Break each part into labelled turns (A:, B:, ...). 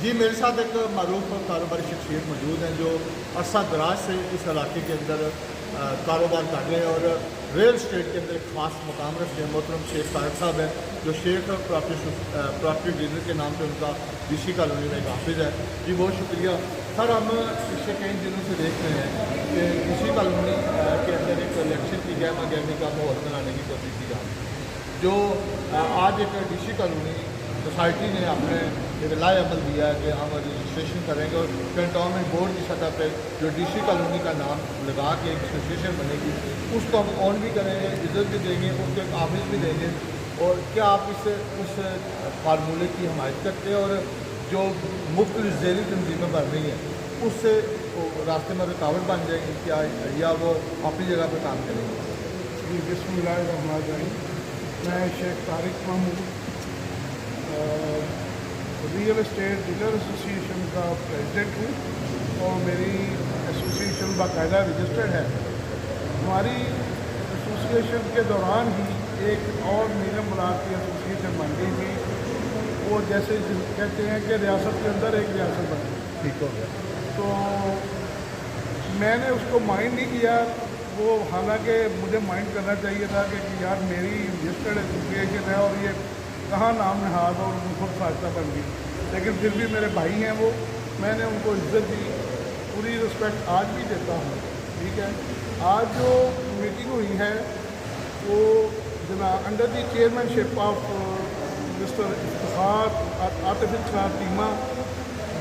A: جی میرے ساتھ ایک معروف کاروباری شخصیت موجود ہیں جو عرصہ دراز سے اس علاقے کے اندر کاروبار کر رہے ہیں اور ریل اسٹیٹ کے اندر ایک خاص مقام رکھتے ہیں. محترم شیخ طارق صاحب ہیں جو شیخ پراپرٹی ڈیلر کے نام پہ ان کا ڈی سی کالونی میں ایک آفس ہے. جی بہت شکریہ سر. ہم پچھلے کئی دنوں سے دیکھ رہے ہیں کہ ڈی سی کالونی کے اندر ایک الیکشن کی گہما گہمی کا ماحول بنانے کی کوشش کی جا رہی ہے. جو آج ایک ڈی سی کالونی سوسائٹی نے اپنے ایک لائے عمل دیا ہے کہ ہم رجسٹریشن کریں گے اور کنٹونمنٹ بورڈ کی سطح پہ جو ڈی سی کالونی کا نام لگا کے ایک ایسوسیشن بنے گی اس کو ہم آن بھی کریں گے, عزت بھی دیں گے, اس کو ایک آفس بھی دیں گے. اور کیا آپ اس فارمولے کی حمایت کرتے ہیں اور جو مختلف ذیلی تنظیمیں بن رہی ہیں اس سے راستے میں رکاوٹ بن جائے گی کیا یا وہ اپنی جگہ پہ کام کریں گے؟
B: جی بسم اللہ الرحمن الرحیم. میں Sheikh Tariq Mahmood real estate dealer association کا پریزیڈنٹ ہوں اور میری ایسوسیشن باقاعدہ رجسٹرڈ ہے. ہماری ایسوسیشن کے دوران ہی ایک اور نیلم بلاک کی ایسوسیشن بن گئی تھی. وہ جیسے کہتے ہیں کہ ریاست کے اندر ایک ریاست بن گئی.
A: ٹھیک ہو گیا.
B: تو میں نے اس کو مائنڈ نہیں کیا. وہ حالانکہ مجھے مائنڈ کرنا چاہیے تھا کہ یار میری رجسٹرڈ ایسوسیشن ہے اور یہ کہاں نام نہاد اور خود ساختہ بن گئی. لیکن پھر بھی میرے بھائی ہیں وہ, میں نے ان کو عزت دی, پوری رسپیکٹ آج بھی دیتا ہوں. ٹھیک ہے. آج جو میٹنگ ہوئی ہے وہ جناب under the chairmanship of mister Iftikhar Atif Iftikhar ٹیمہ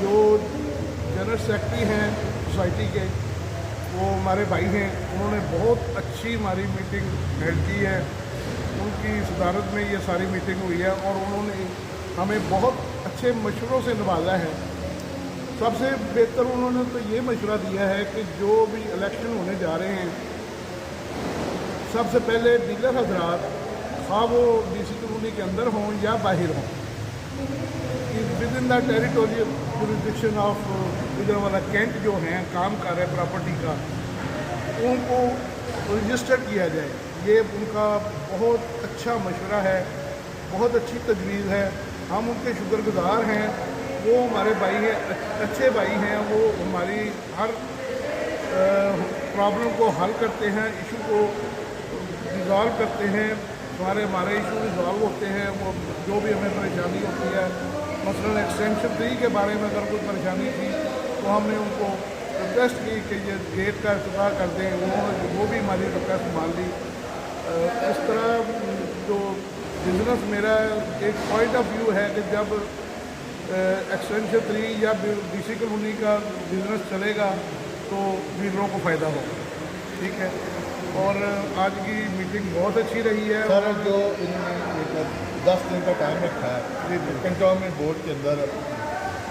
B: جو جنرل سیکرٹری ہیں سوسائٹی کے, وہ ہمارے بھائی ہیں. انہوں نے بہت اچھی ہماری میٹنگ ہیلڈ کی ہے. ان کی صدارت میں یہ ساری میٹنگ ہوئی ہے اور انہوں نے ہمیں بہت اچھے مشوروں سے نوازا ہے. سب سے بہتر انہوں نے تو یہ مشورہ دیا ہے کہ جو بھی الیکشن ہونے جا رہے ہیں سب سے پہلے ڈیلر حضرات خواہ وہ ڈی سی کالونی کے اندر ہوں یا باہر ہوں, with in the territorial jurisdiction of ادھر والا کینٹ جو ہیں کام کر رہے پراپرٹی کا, ان کو رجسٹر کیا جائے. یہ ان کا بہت اچھا مشورہ ہے, بہت اچھی تجویز ہے. ہم ان کے شکر گزار ہیں. وہ ہمارے بھائی ہیں, اچھے بھائی ہیں. وہ ہماری ہر پرابلم کو حل کرتے ہیں, ایشو کو ریزالو کرتے ہیں. ہمارے ایشو ریزالو ہوتے ہیں. وہ جو بھی ہمیں پریشانی ہوتی ہے, مثلاً ایکسٹینشن 3 کے بارے میں اگر کوئی پریشانی تھی تو ہم نے ان کو ریکویسٹ کی کہ یہ گیٹ کا افتتاح کر دیں. وہ بھی ہماری ریکویسٹ مان لی. اس طرح جو بزنس میرا ایک پوائنٹ آف ویو ہے کہ جب ایکسٹینشن 3 یا ڈی سی کالونی کا بزنس چلے گا تو ڈیلروں کو فائدہ ہوگا. ٹھیک ہے. اور آج کی میٹنگ بہت اچھی رہی ہے.
A: سر جو انہوں نے 10 دن کا ٹائم رکھا ہے کنٹونمنٹ بورڈ کے اندر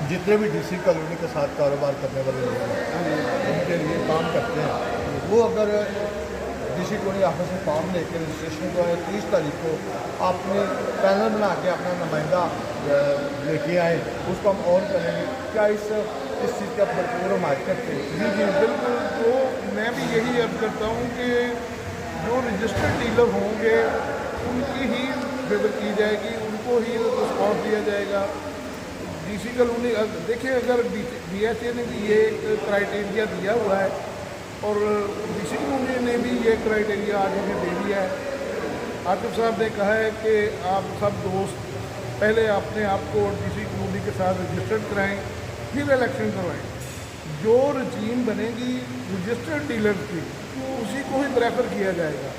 A: جتنے بھی ڈی سی کالونی کے ساتھ کاروبار کرنے والے لوگ ہیں ان کے لیے کام کرتے ہیں, وہ اگر ڈی سی کالونی آفس میں فارم لے کے رجسٹریشن کو 30 تاریخ کو آپ نے پینل بنا کے اپنا نمائندہ لے کے آئیں, اس کو ہم آن کریں گے. کیا اس چیز کا بھرپور حمایت کرتے ہیں؟
B: جی جی بالکل. تو میں بھی یہی عرض کرتا ہوں کہ جو رجسٹرڈ ڈیلر ہوں گے ان کی ہی فیور کی جائے گی, ان کو ہی رسپانس دیا جائے گا. ڈی سی کالونی دیکھیں اگر ڈی ایچ اے نے بھی یہ ایک کرائٹیریا دیا ہوا ہے اور ڈی سی کالونی نے بھی یہ کرائٹیریا آج ہمیں دے دیا ہے. عاطف صاحب نے کہا ہے کہ آپ سب دوست پہلے اپنے آپ کو ڈی سی کالونی کے ساتھ رجسٹرڈ کرائیں پھر الیکشن کروائیں. جو رجیم بنے گی رجسٹرڈ ڈیلر کی اسی کو ہی پریفر کیا جائے گا.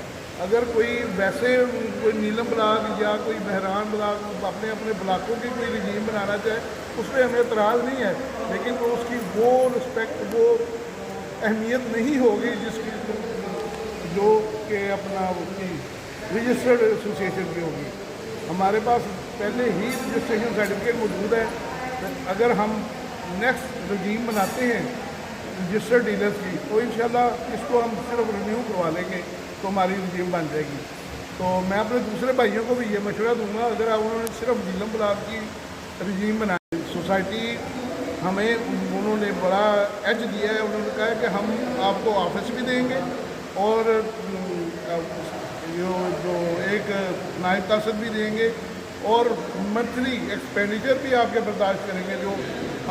B: اگر کوئی ویسے کوئی نیلم بلاک یا کوئی بحران بلاک اپنے اپنے بلاکوں کی کوئی رجیم بنانا چاہے اس پہ ہمیں اعتراض نہیں ہے, لیکن اس کی وہ رسپیکٹ وہ اہمیت نہیں ہوگی جس کی جو کہ اپنا اس کی رجسٹرڈ ایسوسیشن کی ہوگی. ہمارے پاس پہلے ہی رجسٹریشن سرٹیفکیٹ موجود ہے. اگر ہم نیکسٹ رجیم بناتے ہیں رجسٹرڈ ڈیلرز کی تو انشاءاللہ اس کو ہم صرف رینیو کروا لیں گے تو ہماری رجیم بن جائے گی. تو میں اپنے دوسرے بھائیوں کو بھی یہ مشورہ دوں گا, اگر انہوں نے صرف نیلم بلاک کی رجیم بنائی, سوسائٹی ہمیں انہوں نے بڑا ایج دیا ہے. انہوں نے کہا ہے کہ ہم آپ کو آفس بھی دیں گے اور جو ایک نائب تاسد بھی دیں گے اور منتھلی ایکسپینڈیچر بھی آپ کے برداشت کریں گے جو